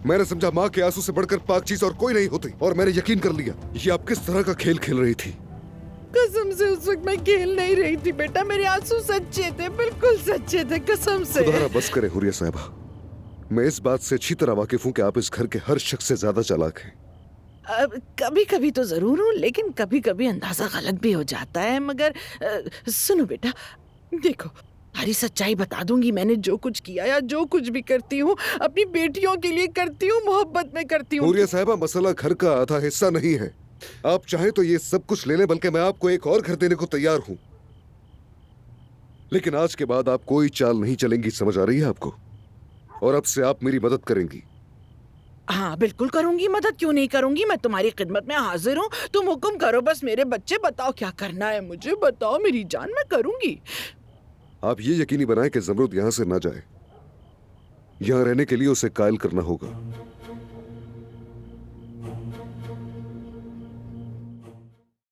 मैंने समझा माँ के आंसू से बढ़कर पाक चीज और कोई नहीं होती, और मैंने यकीन कर लिया ये आप किस तरह का खेल खेल रही थी। कसम से उस वक्त मैं खेल नहीं रही थी बेटा, मेरे आंसू सच्चे थे, बिल्कुल सच्चे थे, कसम से। खुदा बस करे हुरिया साहबा, मैं इस बात से अच्छी तरह वाकिफ हूँ कि आप इस घर के हर शख्स से ज्यादा चालाक हैं। कभी कभी तो जरूर हूँ, लेकिन कभी कभी अंदाजा गलत भी हो जाता है। मगर सुनो बेटा, देखो सारी सच्चाई बता दूंगी। मैंने जो कुछ किया या जो कुछ भी करती हूँ अपनी बेटियों के लिए करती हूँ, मोहब्बत में करती हूँ। हुरिया साहबा, मसला घर का आधा हिस्सा नहीं है। आप चाहें तो ये सब कुछ ले लें, बल्कि मैं आपको एक और घर देने को तैयार हूं। लेकिन आज के बाद आप कोई चाल नहीं चलेंगी, समझ आ रही है आपको? और अब से आप मेरी मदद करेंगी। हाँ बिल्कुल करूंगी मदद, क्यों नहीं करूंगी। मैं तुम्हारी खिदमत में हाजिर हूँ, तुम हुक्म करो बस। मेरे बच्चे बताओ क्या करना है, मुझे बताओ मेरी जान, मैं करूंगी। आप ये यकीनी बनाएं कि जमरूद यहां से ना जाए। यहां रहने के लिए उसे कायल करना होगा।